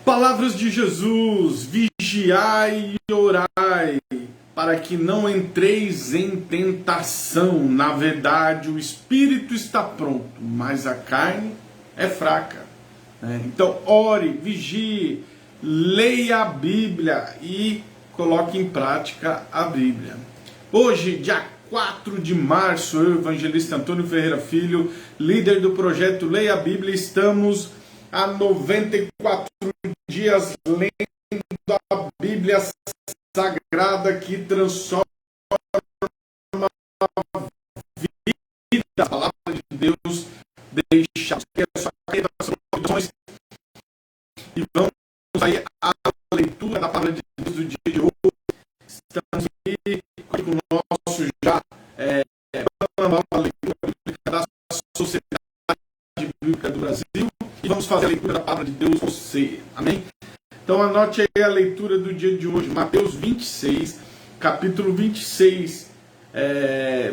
Palavras de Jesus: vigiai e orai, para que não entreis em tentação. Na verdade, o espírito está pronto, mas a carne é fraca. Então, ore, vigie, leia a Bíblia e coloque em prática a Bíblia. Hoje, dia 4 de março, eu, evangelista Antônio Ferreira Filho, líder do projeto Leia a Bíblia, estamos há 94 dias lendo a Bíblia Sagrada que transforma a vida. A palavra de Deus deixa que a sua caneta e vamos aí à leitura da palavra de Deus do dia de hoje. Estamos aqui com o nosso já a leitura bíblica da Sociedade Bíblica do Brasil e vamos fazer a leitura da palavra de Deus com você. Amém? Então anote aí a leitura do dia de hoje, Mateus 26, capítulo 26,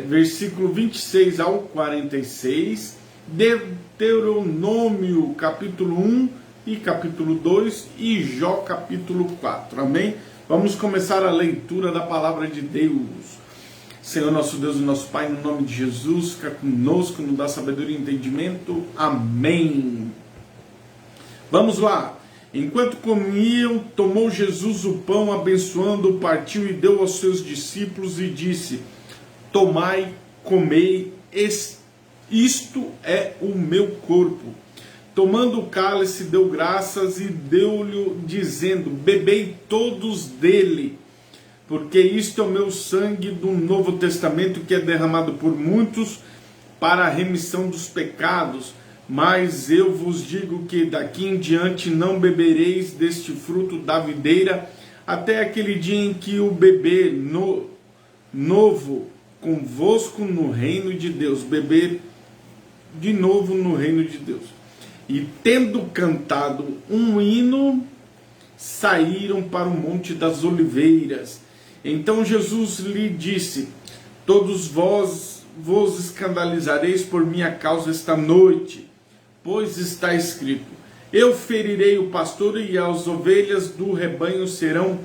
versículo 26 ao 46, Deuteronômio capítulo 1 e capítulo 2 e Jó capítulo 4. Amém? Vamos começar a leitura da palavra de Deus. Senhor nosso Deus e nosso Pai, no nome de Jesus, fica conosco, nos dá sabedoria e entendimento. Amém. Vamos lá. Enquanto comiam, tomou Jesus o pão, abençoando, partiu e deu aos seus discípulos e disse: tomai, comei, isto é o meu corpo. Tomando o cálice, deu graças e deu-lhe, dizendo: bebei todos dele, porque isto é o meu sangue do Novo Testamento, que é derramado por muitos para a remissão dos pecados. Mas eu vos digo que daqui em diante não bebereis deste fruto da videira, até aquele dia em que o beber novo convosco no reino de Deus. Beber de novo no reino de Deus. E tendo cantado um hino, saíram para o Monte das Oliveiras. Então Jesus lhe disse: todos vós vos escandalizareis por minha causa esta noite, pois está escrito: eu ferirei o pastor e as ovelhas do rebanho serão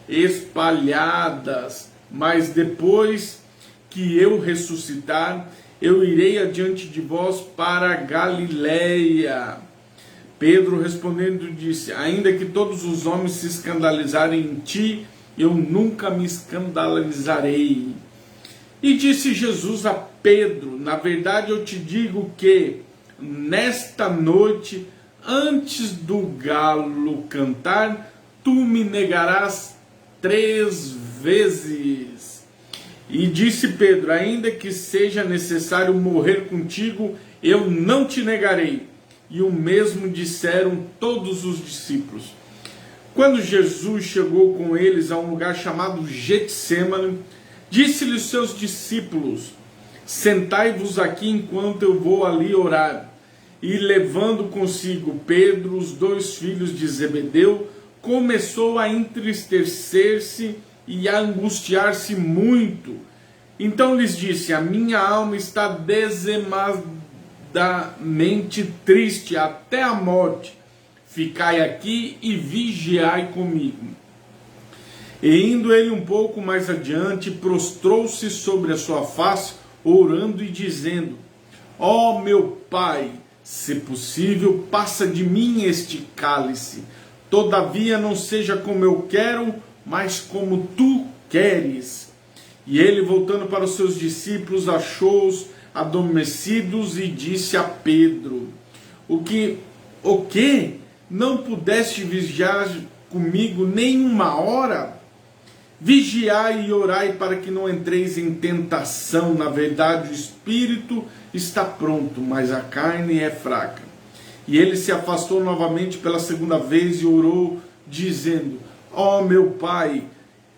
espalhadas. Mas depois que eu ressuscitar, eu irei adiante de vós para Galiléia. Pedro respondendo disse: ainda que todos os homens se escandalizarem em ti, eu nunca me escandalizarei. E disse Jesus a Pedro: na verdade eu te digo que nesta noite, antes do galo cantar, tu me negarás 3 vezes. E disse Pedro: ainda que seja necessário morrer contigo, eu não te negarei. E o mesmo disseram todos os discípulos. Quando Jesus chegou com eles a um lugar chamado Getsêmani, disse-lhe os seus discípulos: sentai-vos aqui enquanto eu vou ali orar. E levando consigo Pedro, os 2 filhos de Zebedeu, começou a entristecer-se e a angustiar-se muito. Então lhes disse: a minha alma está desemadamente triste até a morte. Ficai aqui e vigiai comigo. E indo ele um pouco mais adiante, prostrou-se sobre a sua face, orando e dizendo: ó meu Pai, se possível, passa de mim este cálice. Todavia não seja como eu quero, mas como tu queres. E ele, voltando para os seus discípulos, achou-os adormecidos e disse a Pedro: o que? Não pudeste vigiar comigo nem 1 hora? Vigiai e orai para que não entreis em tentação. Na verdade, o espírito está pronto, mas a carne é fraca. E ele se afastou novamente pela 2ª vez e orou, dizendo: ó meu Pai,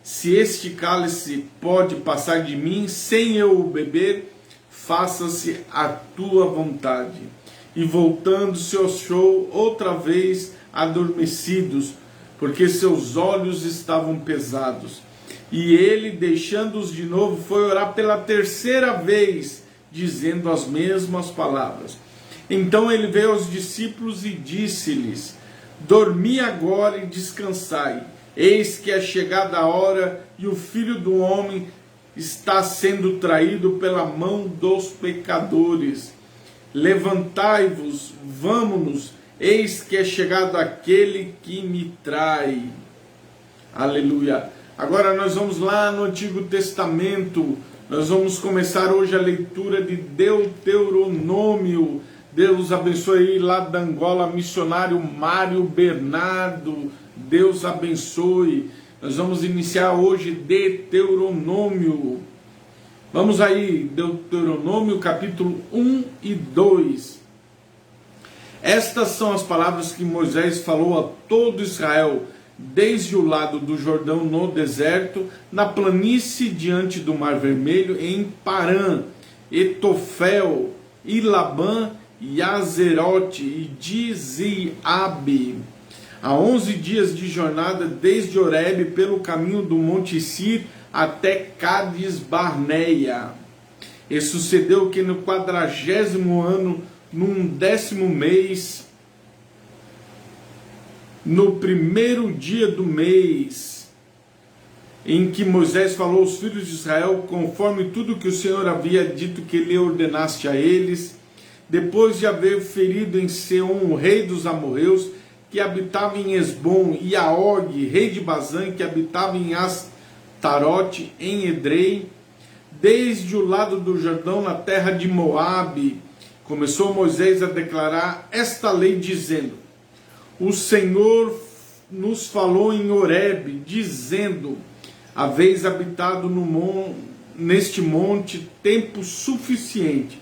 se este cálice pode passar de mim sem eu o beber, faça-se a tua vontade. E voltando-se, achou outra vez adormecidos, porque seus olhos estavam pesados. E ele, deixando-os de novo, foi orar pela 3ª vez, dizendo as mesmas palavras. Então ele veio aos discípulos e disse-lhes: Dormi agora e descansai. Eis que é chegada a hora e o Filho do Homem está sendo traído pela mão dos pecadores. Levantai-vos, vamo-nos, eis que é chegado aquele que me trai. Aleluia. Agora nós vamos lá no Antigo Testamento. Nós vamos começar hoje a leitura de Deuteronômio. Deus abençoe aí lá da Angola, missionário Mário Bernardo. Deus abençoe. Nós vamos iniciar hoje Deuteronômio. Vamos aí, Deuteronômio capítulo 1 e 2. Estas são as palavras que Moisés falou a todo Israel, desde o lado do Jordão no deserto, na planície diante do Mar Vermelho, em Parã, Etofel, e Labã, e Azerote, e Diziabe. Há 11 dias de jornada desde Horebe pelo caminho do Monte Sir até Cades Barneia. E sucedeu que no 40º ano, num 10º mês, no primeiro dia do mês, em que Moisés falou aos filhos de Israel, conforme tudo que o Senhor havia dito que lhe ordenaste a eles, depois de haver ferido em Seom o rei dos amorreus, que habitava em Esbom, e a Og, rei de Bazã, que habitava em Astarote, em Edrei, desde o lado do Jordão, na terra de Moabe, começou Moisés a declarar esta lei, dizendo: o Senhor nos falou em Horebe, dizendo: haveis habitado neste monte tempo suficiente.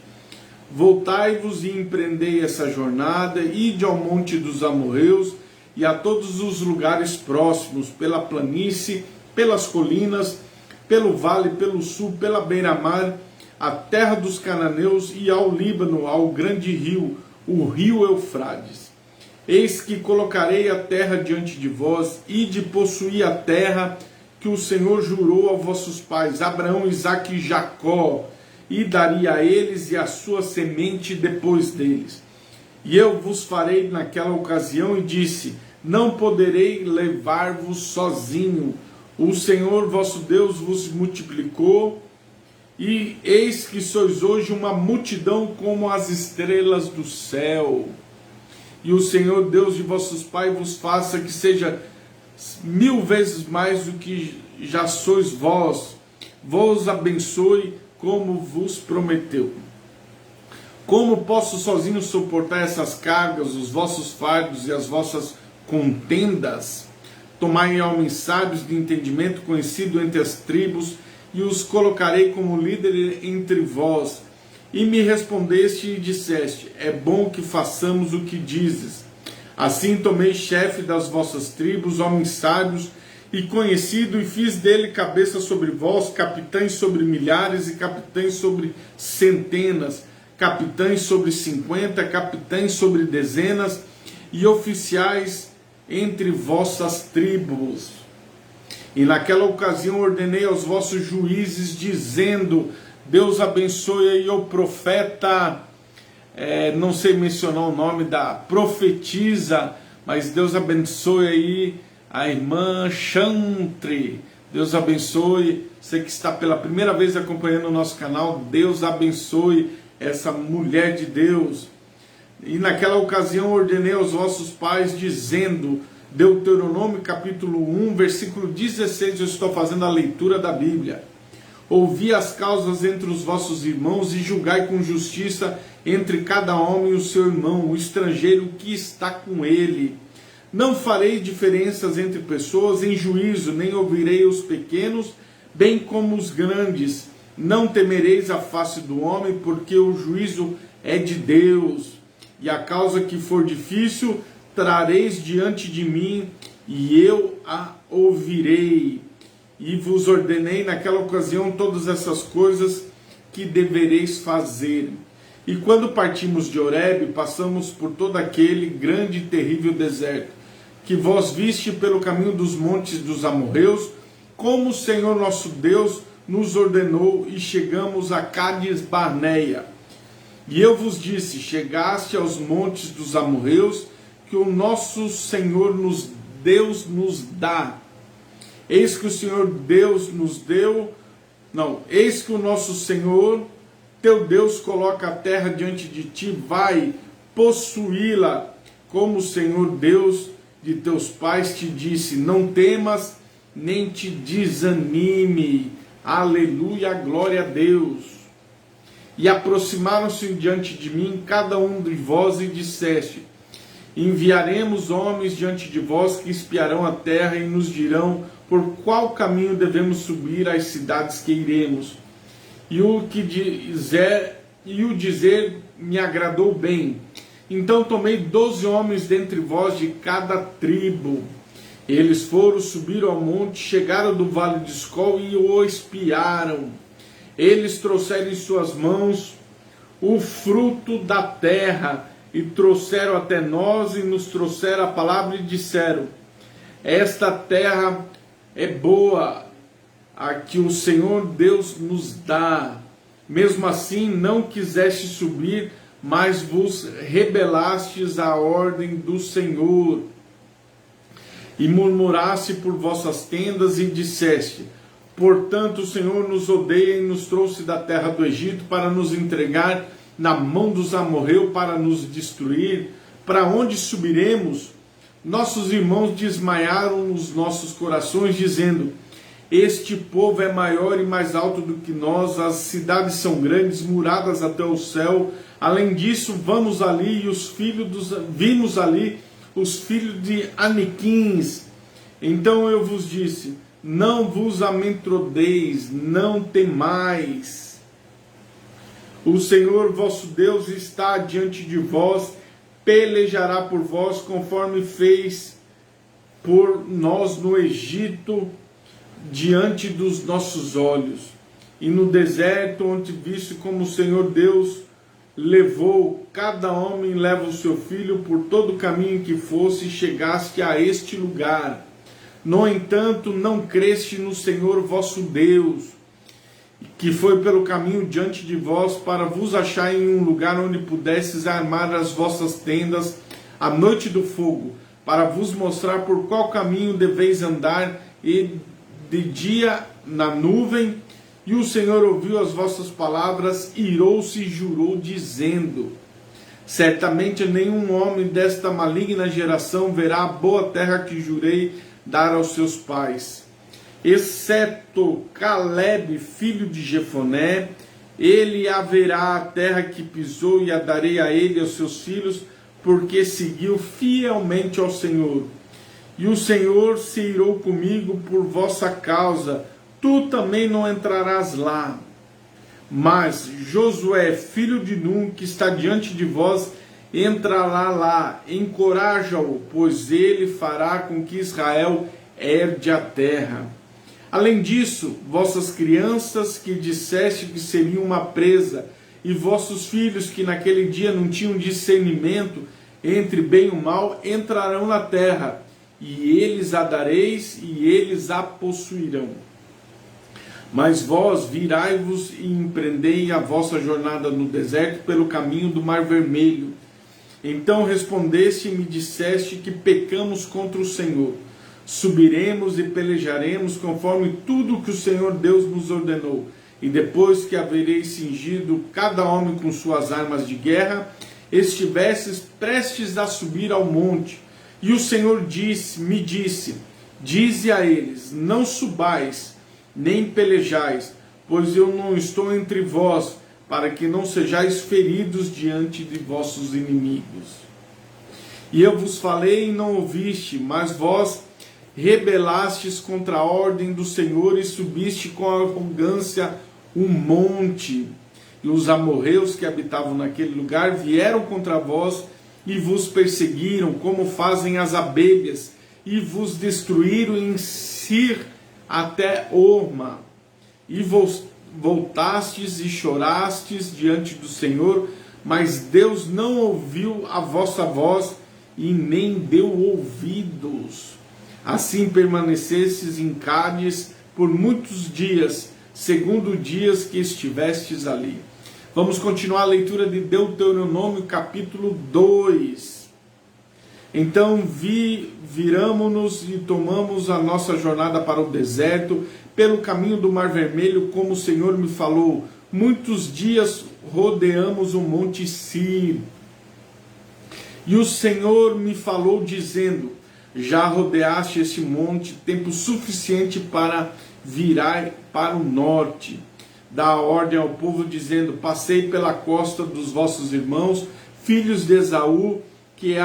Voltai-vos e empreendei essa jornada, ide ao monte dos amorreus e a todos os lugares próximos, pela planície, pelas colinas, pelo vale, pelo sul, pela beira-mar, a terra dos cananeus e ao Líbano, ao grande rio, o rio Eufrates. Eis que colocarei a terra diante de vós, e de possuir a terra que o Senhor jurou a vossos pais, Abraão, Isaque e Jacó, e daria a eles e a sua semente depois deles. E eu vos farei naquela ocasião, e disse: não poderei levar-vos sozinho. O Senhor vosso Deus vos multiplicou, e eis que sois hoje uma multidão como as estrelas do céu. E o Senhor Deus de vossos pais vos faça que seja 1000 vezes mais do que já sois vós, vos abençoe como vos prometeu. Como posso sozinho suportar essas cargas, os vossos fardos e as vossas contendas? Tomai homens sábios de entendimento, conhecido entre as tribos, e os colocarei como líder entre vós. E me respondeste e disseste: é bom que façamos o que dizes. Assim tomei chefe das vossas tribos, homens sábios e conhecido, e fiz dele cabeça sobre vós, capitães sobre milhares e capitães sobre centenas, capitães sobre 50, capitães sobre dezenas e oficiais entre vossas tribos. E naquela ocasião ordenei aos vossos juízes, dizendo: Deus abençoe aí o profeta, não sei mencionar o nome da profetisa, mas Deus abençoe aí a irmã Chantre. Deus abençoe você que está pela primeira vez acompanhando o nosso canal. Deus abençoe essa mulher de Deus. E naquela ocasião ordenei aos vossos pais, dizendo, Deuteronômio capítulo 1, versículo 16, eu estou fazendo a leitura da Bíblia: ouvi as causas entre os vossos irmãos e julgai com justiça entre cada homem o seu irmão, o estrangeiro que está com ele. Não farei diferenças entre pessoas em juízo, nem ouvirei os pequenos, bem como os grandes. Não temereis a face do homem, porque o juízo é de Deus. E a causa que for difícil, trareis diante de mim, e eu a ouvirei. E vos ordenei naquela ocasião todas essas coisas que devereis fazer. E quando partimos de Horebe, passamos por todo aquele grande e terrível deserto, que vós viste pelo caminho dos montes dos amorreus, como o Senhor nosso Deus nos ordenou, e chegamos a Cades Barneia. E eu vos disse: chegaste aos montes dos amorreus, que o nosso Senhor Deus nos dá. Eis que o Senhor Deus nos deu, não, eis que o nosso Senhor, teu Deus, coloca a terra diante de ti, vai possuí-la, como o Senhor Deus de teus pais te disse, não temas, nem te desanime. Aleluia, glória a Deus. E aproximaram-se diante de mim cada um de vós e disseste, enviaremos homens diante de vós que espiarão a terra e nos dirão por qual caminho devemos subir às cidades que iremos. E o dizer me agradou bem. Então tomei 12 homens dentre vós de cada tribo. Eles foram, subiram ao monte, chegaram do vale de Escol e o espiaram. Eles trouxeram em suas mãos o fruto da terra e trouxeram até nós e nos trouxeram a palavra e disseram, esta terra é boa, a que o Senhor Deus nos dá. Mesmo assim não quiseste subir, mas vos rebelastes à ordem do Senhor. E murmuraste por vossas tendas e disseste, portanto o Senhor nos odeia e nos trouxe da terra do Egito para nos entregar na mão dos amorreus para nos destruir. Para onde subiremos? Nossos irmãos desmaiaram nos nossos corações, dizendo, este povo é maior e mais alto do que nós, as cidades são grandes, muradas até o céu. Além disso, vimos ali os filhos de Aniquins. Então eu vos disse, não vos amedronteis, não temais. O Senhor vosso Deus está diante de vós, pelejará por vós, conforme fez por nós no Egito, diante dos nossos olhos. E no deserto, onde viste como o Senhor Deus levou, cada homem leva o seu filho por todo o caminho que fosse, e chegaste a este lugar. No entanto, não creste no Senhor vosso Deus, que foi pelo caminho diante de vós, para vos achar em um lugar onde pudesses armar as vossas tendas à noite do fogo, para vos mostrar por qual caminho deveis andar, e de dia na nuvem. E o Senhor ouviu as vossas palavras, irou-se e jurou, dizendo, certamente nenhum homem desta maligna geração verá a boa terra que jurei dar aos seus pais, exceto Caleb, filho de Jefoné. Ele haverá a terra que pisou, e a darei a ele e aos seus filhos, porque seguiu fielmente ao Senhor. E o Senhor se irou comigo por vossa causa, tu também não entrarás lá. Mas Josué, filho de Nun, que está diante de vós, entrará lá, encoraja-o, pois ele fará com que Israel herde a terra. Além disso, vossas crianças que disseste que seriam uma presa, e vossos filhos que naquele dia não tinham discernimento entre bem e o mal, entrarão na terra, e eles a dareis, e eles a possuirão. Mas vós virai-vos e empreendei a vossa jornada no deserto pelo caminho do Mar Vermelho. Então respondeste e me disseste que pecamos contra o Senhor. Subiremos e pelejaremos conforme tudo que o Senhor Deus nos ordenou. E depois que havereis cingido cada homem com suas armas de guerra, estivesses prestes a subir ao monte. E o Senhor me disse, dize a eles, não subais, nem pelejais, pois eu não estou entre vós, para que não sejais feridos diante de vossos inimigos. E eu vos falei e não ouviste, mas vós rebelastes contra a ordem do Senhor e subiste com arrogância um monte. E os amorreus que habitavam naquele lugar vieram contra vós e vos perseguiram, como fazem as abelhas, e vos destruíram em Sir até Orma. E voltastes e chorastes diante do Senhor, mas Deus não ouviu a vossa voz e nem deu ouvidos. Assim permanecestes em Cádiz por muitos dias, segundo dias que estivestes ali. Vamos continuar a leitura de Deuteronômio capítulo 2. Então viramo-nos e tomamos a nossa jornada para o deserto, pelo caminho do Mar Vermelho, como o Senhor me falou. Muitos dias rodeamos o Monte Sir. E o Senhor me falou dizendo: já rodeaste este monte tempo suficiente para virar para o norte. Dá ordem ao povo dizendo: passei pela costa dos vossos irmãos, filhos de Esaú, que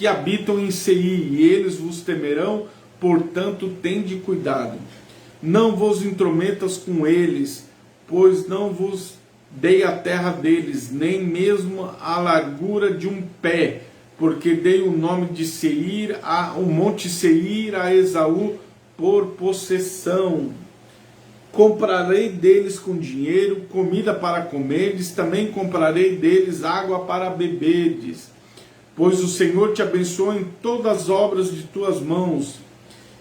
habitam em Seir, e eles vos temerão, portanto tende cuidado. Não vos intrometas com eles, pois não vos dei a terra deles, nem mesmo a largura de um pé, porque dei o nome de Seir, o monte Seir a Esaú por possessão. Comprarei deles com dinheiro, comida para comerdes, também comprarei deles água para beberdes. Pois o Senhor te abençoa em todas as obras de tuas mãos,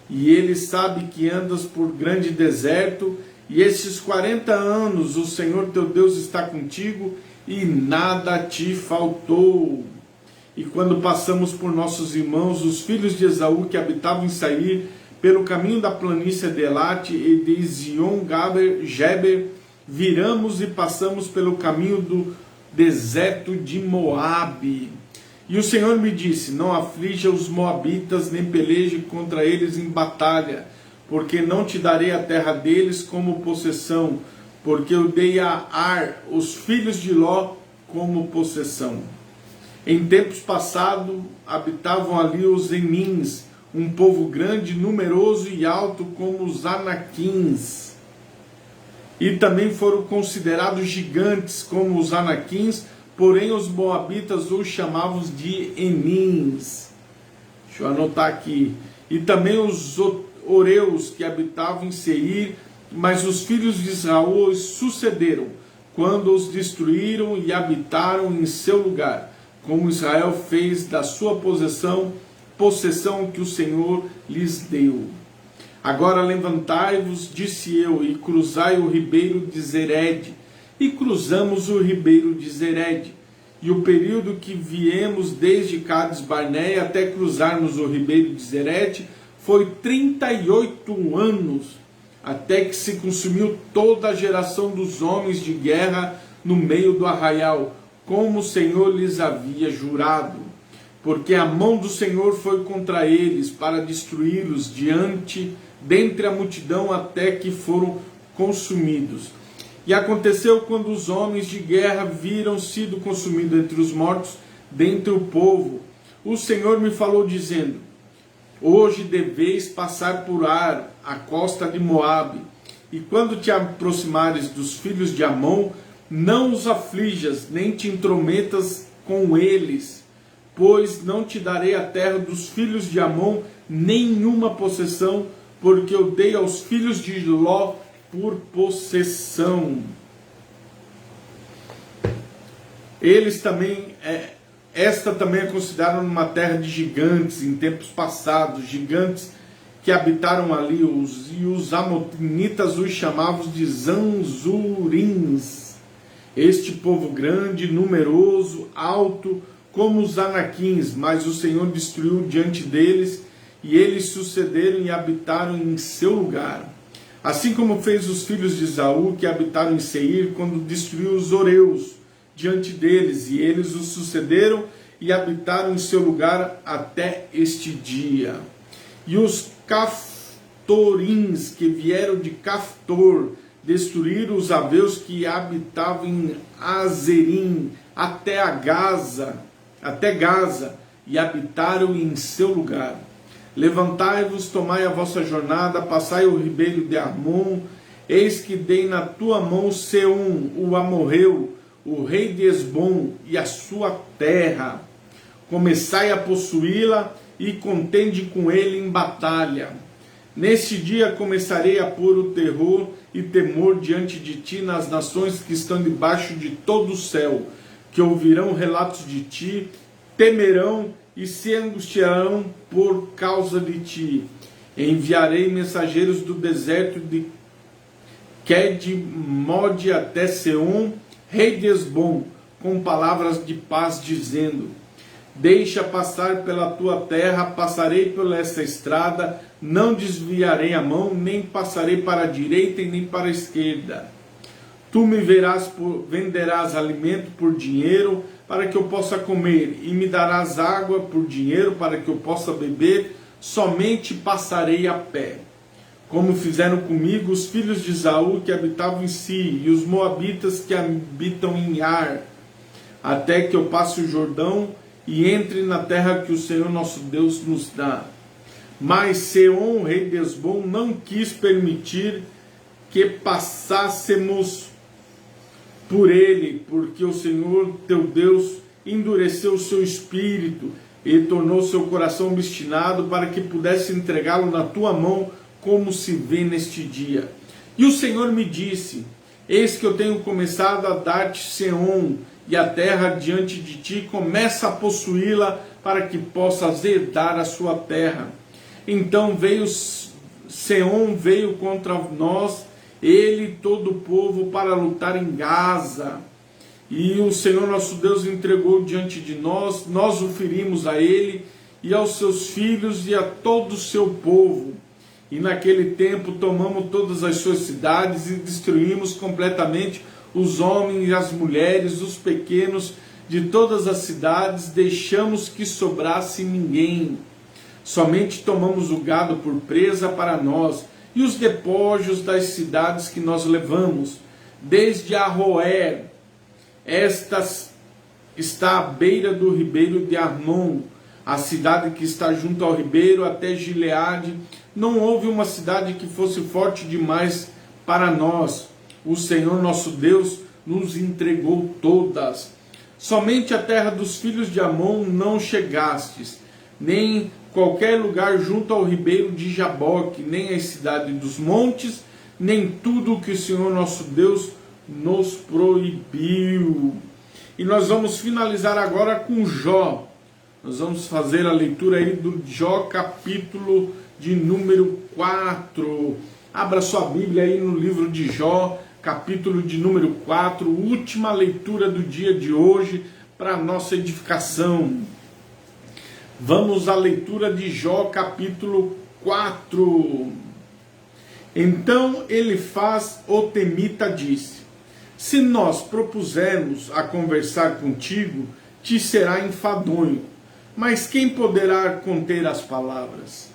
e Ele sabe que andas por grande deserto, e estes 40 anos o Senhor teu Deus está contigo, e nada te faltou. E quando passamos por nossos irmãos, os filhos de Esaú, que habitavam em Sair, pelo caminho da planície de Elate e de Ezion-Geber, viramos e passamos pelo caminho do deserto de Moabe. E o Senhor me disse: não aflija os moabitas, nem peleje contra eles em batalha, porque não te darei a terra deles como possessão, porque eu dei a Ar, os filhos de Ló, como possessão. Em tempos passados habitavam ali os Emins, um povo grande, numeroso e alto como os Anaquins. E também foram considerados gigantes como os Anaquins, porém os moabitas os chamavam de Emins. Deixa eu anotar aqui. E também os Oreus que habitavam em Seir, mas os filhos de Israel os sucederam, quando os destruíram e habitaram em seu lugar, como Israel fez da sua possessão que o Senhor lhes deu. Agora levantai-vos, disse eu, e cruzai o ribeiro de Zered. E cruzamos o ribeiro de Zered. E o período que viemos desde Cades Barneia até cruzarmos o ribeiro de Zered foi 38 anos, até que se consumiu toda a geração dos homens de guerra no meio do arraial, como o Senhor lhes havia jurado. Porque a mão do Senhor foi contra eles, para destruí-los dentre a multidão, até que foram consumidos. E aconteceu, quando os homens de guerra viram sido consumidos entre os mortos, dentre o povo, o Senhor me falou dizendo: hoje deveis passar por Ar, a costa de Moabe, e quando te aproximares dos filhos de Amon, não os aflijas, nem te intrometas com eles, pois não te darei a terra dos filhos de Amon, nenhuma possessão, porque eu dei aos filhos de Ló por possessão. Eles também, esta também é considerada uma terra de gigantes em tempos passados, gigantes que habitaram ali, e os amonitas os chamavam de Zanzurins. Este povo grande, numeroso, alto, como os Anaquins, mas o Senhor destruiu diante deles, e eles sucederam e habitaram em seu lugar. Assim como fez os filhos de Esaú, que habitaram em Seir, quando destruiu os Oreus diante deles, e eles os sucederam e habitaram em seu lugar até este dia. E os Caftorins, que vieram de Caftor, destruíram os aveus que habitavam em Azerim, até Gaza, e habitaram em seu lugar. Levantai-vos, tomai a vossa jornada, passai o ribeiro de Armon, eis que dei na tua mão Seom, o amorreu, o rei de Esbom, e a sua terra. Começai a possuí-la, e contende com ele em batalha. Neste dia começarei a pôr o terror e temor diante de ti nas nações que estão debaixo de todo o céu, que ouvirão relatos de ti, temerão e se angustiarão por causa de ti. Enviarei mensageiros do deserto de Quedmode até Seom, rei de Esbom, com palavras de paz, dizendo: Deixa passar pela tua terra, passarei por esta estrada, não desviarei a mão, nem passarei para a direita e nem para a esquerda. Tu me venderás alimento por dinheiro, para que eu possa comer, e me darás água por dinheiro, para que eu possa beber, somente passarei a pé. Como fizeram comigo os filhos de Esaú que habitavam em Si, e os moabitas que habitam em Ar, até que eu passe o Jordão e entre na terra que o Senhor nosso Deus nos dá. Mas Seom, rei de Hesbom, não quis permitir que passássemos por ele, porque o Senhor teu Deus endureceu o seu espírito e tornou seu coração obstinado para que pudesse entregá-lo na tua mão, como se vê neste dia. E o Senhor me disse: eis que eu tenho começado a dar-te Seom e a terra diante de ti, começa a possuí-la para que possas herdar a sua terra. Então Seom veio contra nós, ele e todo o povo, para lutar em Gaza. E o Senhor nosso Deus entregou diante de nós, nós o ferimos a ele e aos seus filhos e a todo o seu povo. E naquele tempo tomamos todas as suas cidades e destruímos completamente os homens e as mulheres, os pequenos de todas as cidades, deixamos que sobrasse ninguém. Somente tomamos o gado por presa para nós e os despojos das cidades que nós levamos, desde Aroer, esta está à beira do ribeiro de Arnon, a cidade que está junto ao ribeiro, até Gileade. Não houve uma cidade que fosse forte demais para nós. O Senhor nosso Deus nos entregou todas. Somente a terra dos filhos de Amon não chegastes, nem qualquer lugar junto ao ribeiro de Jaboque, nem a cidade dos montes, nem tudo o que o Senhor nosso Deus nos proibiu. E nós vamos finalizar agora com Jó. Nós vamos fazer a leitura aí do Jó, capítulo de número 4. Abra sua Bíblia aí no livro de Jó, capítulo de número 4, última leitura do dia de hoje para a nossa edificação. Vamos à leitura de Jó, capítulo 4. Então Elifaz o Temita disse: se nós propusermos a conversar contigo, te será enfadonho, mas quem poderá conter as palavras?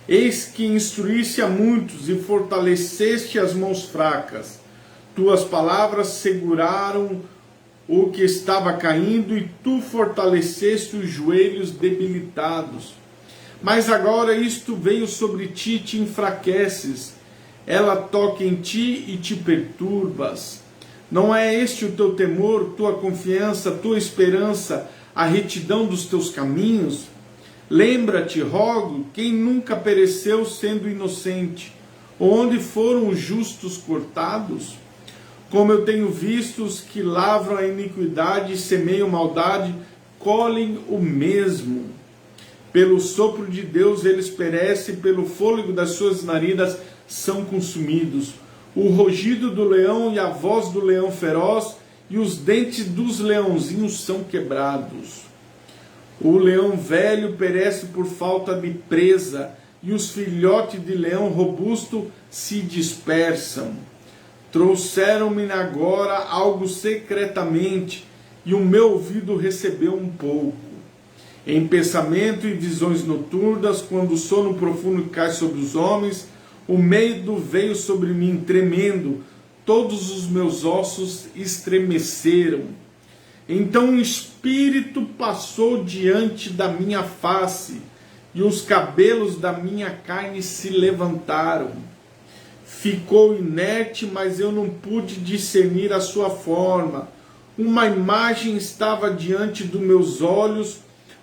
Eis que instruísse a muitos e fortaleceste as mãos fracas. Tuas palavras seguraram o que estava caindo, e tu fortaleceste os joelhos debilitados. Mas agora isto veio sobre ti e te enfraqueces. Ela toca em ti e te perturbas. Não é este o teu temor, tua confiança, tua esperança, a retidão dos teus caminhos? Lembra-te, rogo, quem nunca pereceu sendo inocente, onde foram os justos cortados? Como eu tenho visto os que lavram a iniquidade e semeiam maldade, colhem o mesmo. Pelo sopro de Deus eles perecem, pelo fôlego das suas narinas são consumidos. O rugido do leão e a voz do leão feroz e os dentes dos leãozinhos são quebrados. O leão velho perece por falta de presa, e os filhotes de leão robusto se dispersam. Trouxeram-me agora algo secretamente, e o meu ouvido recebeu um pouco. Em pensamento e visões noturnas, quando o sono profundo cai sobre os homens, o medo veio sobre mim tremendo, todos os meus ossos estremeceram. Então um espírito passou diante da minha face, e os cabelos da minha carne se levantaram. Ficou inerte, mas eu não pude discernir a sua forma. Uma imagem estava diante dos meus olhos,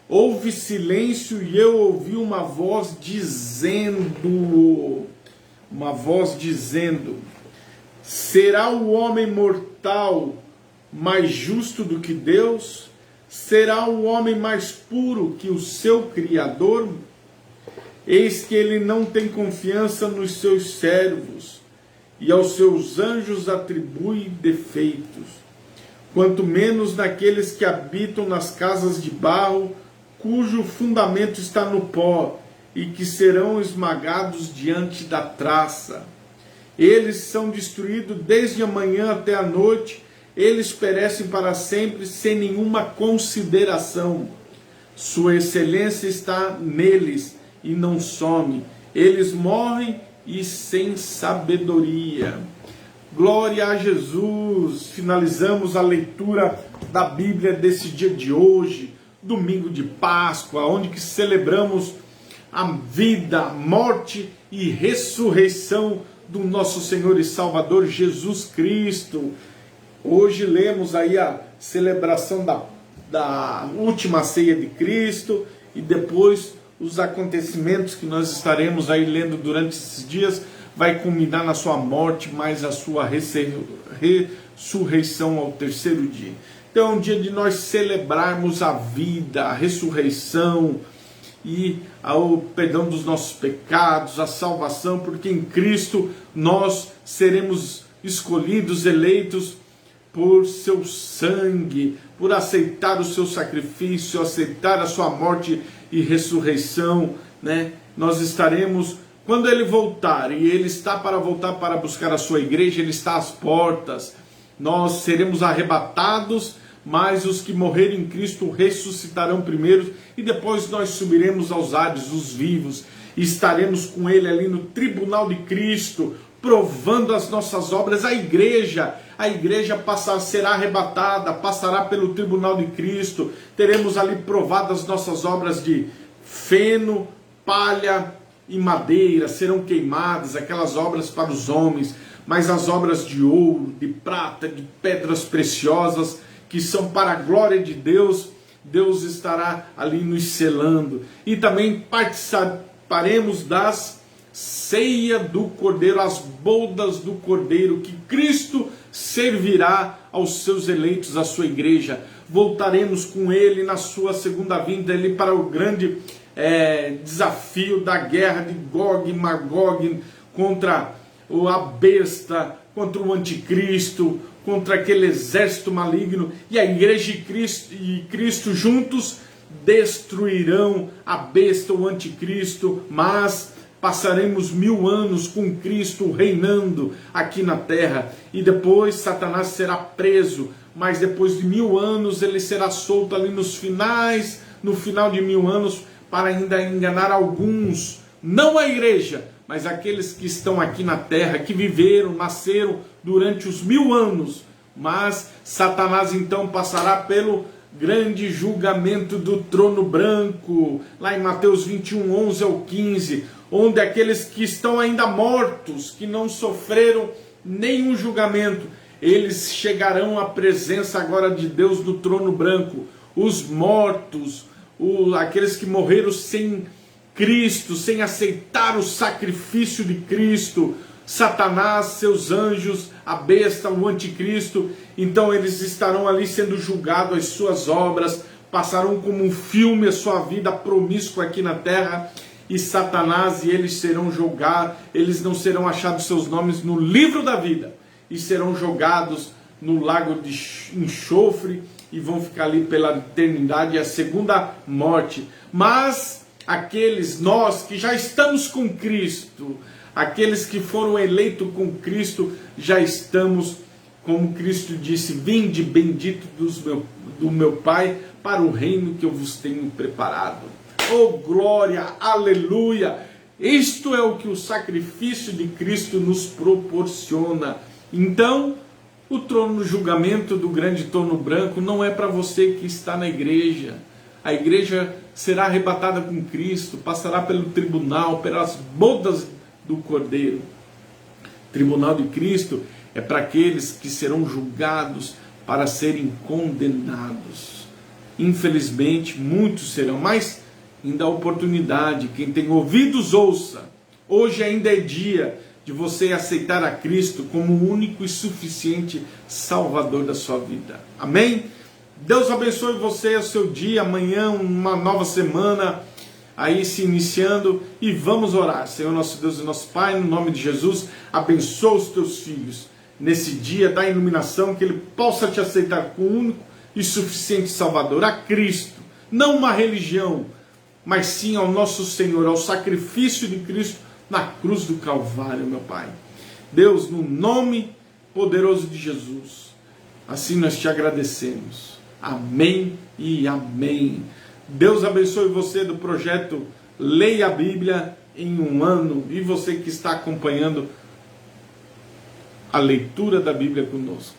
houve silêncio e eu ouvi uma voz dizendo, será o homem mortal mais justo do que Deus? Será o homem mais puro que o seu Criador? Eis que ele não tem confiança nos seus servos, e aos seus anjos atribui defeitos. Quanto menos naqueles que habitam nas casas de barro, cujo fundamento está no pó, e que serão esmagados diante da traça. Eles são destruídos desde a manhã até a noite, eles perecem para sempre sem nenhuma consideração. Sua excelência está neles e não some. Eles morrem e sem sabedoria. Glória a Jesus! Finalizamos a leitura da Bíblia desse dia de hoje, domingo de Páscoa, onde que celebramos a vida, morte e ressurreição do nosso Senhor e Salvador Jesus Cristo. Hoje lemos aí a celebração da última ceia de Cristo e depois os acontecimentos que nós estaremos aí lendo durante esses dias vai culminar na sua morte, mais a sua ressurreição ao terceiro dia. Então é um dia de nós celebrarmos a vida, a ressurreição e o perdão dos nossos pecados, a salvação, porque em Cristo nós seremos escolhidos, eleitos por seu sangue, por aceitar o seu sacrifício, aceitar a sua morte e ressurreição, né? Nós estaremos, quando ele voltar, e ele está para voltar para buscar a sua igreja, ele está às portas, nós seremos arrebatados, mas os que morrerem em Cristo ressuscitarão primeiro, e depois nós subiremos aos ares, os vivos, e estaremos com ele ali no tribunal de Cristo, provando as nossas obras. A igreja será arrebatada, passará pelo tribunal de Cristo, teremos ali provadas as nossas obras de feno, palha e madeira, serão queimadas, aquelas obras para os homens, mas as obras de ouro, de prata, de pedras preciosas, que são para a glória de Deus, Deus estará ali nos selando. E também participaremos das ceia do Cordeiro, as bodas do Cordeiro, que Cristo servirá aos seus eleitos, à sua igreja. Voltaremos com ele na sua segunda vinda, ele para o grande desafio da guerra de Gog e Magog, contra a besta, contra o anticristo, contra aquele exército maligno, e a igreja e Cristo juntos destruirão a besta, o anticristo, mas passaremos 1000 anos com Cristo reinando aqui na terra, e depois Satanás será preso, mas depois de 1000 anos ele será solto ali no final de 1000 anos, para ainda enganar alguns, não a igreja, mas aqueles que estão aqui na terra, que viveram, nasceram durante os 1000 anos, mas Satanás então passará pelo grande julgamento do trono branco, lá em Mateus 21, 11 ao 15, onde aqueles que estão ainda mortos, que não sofreram nenhum julgamento, eles chegarão à presença agora de Deus no trono branco. Os mortos, aqueles que morreram sem Cristo, sem aceitar o sacrifício de Cristo, Satanás, seus anjos, a besta, o anticristo, então eles estarão ali sendo julgados, as suas obras, passarão como um filme a sua vida promíscua aqui na terra, e Satanás e eles serão julgados, eles não serão achados seus nomes no livro da vida, e serão jogados no lago de enxofre, e vão ficar ali pela eternidade, a segunda morte. Mas aqueles, nós que já estamos com Cristo, aqueles que foram eleitos com Cristo, já estamos, como Cristo disse, vinde bendito do meu Pai, para o reino que eu vos tenho preparado. Oh glória, aleluia! Isto é o que o sacrifício de Cristo nos proporciona. Então, o trono do julgamento do grande trono branco não é para você que está na igreja. A igreja será arrebatada com Cristo, passará pelo tribunal, pelas bodas do Cordeiro. Tribunal de Cristo é para aqueles que serão julgados para serem condenados. Infelizmente, muitos serão, mas ainda há oportunidade. Quem tem ouvidos, ouça. Hoje ainda é dia de você aceitar a Cristo como o único e suficiente Salvador da sua vida. Amém? Deus abençoe você, o seu dia, amanhã, uma nova semana aí se iniciando, e vamos orar. Senhor nosso Deus e nosso Pai, no nome de Jesus, abençoa os teus filhos nesse dia da iluminação, que ele possa te aceitar como o único e suficiente Salvador, a Cristo, não uma religião, mas sim ao nosso Senhor, ao sacrifício de Cristo na cruz do Calvário, meu Pai. Deus, no nome poderoso de Jesus, assim nós te agradecemos. Amém e amém. Deus abençoe você do projeto Leia a Bíblia em um Ano, e você que está acompanhando a leitura da Bíblia conosco.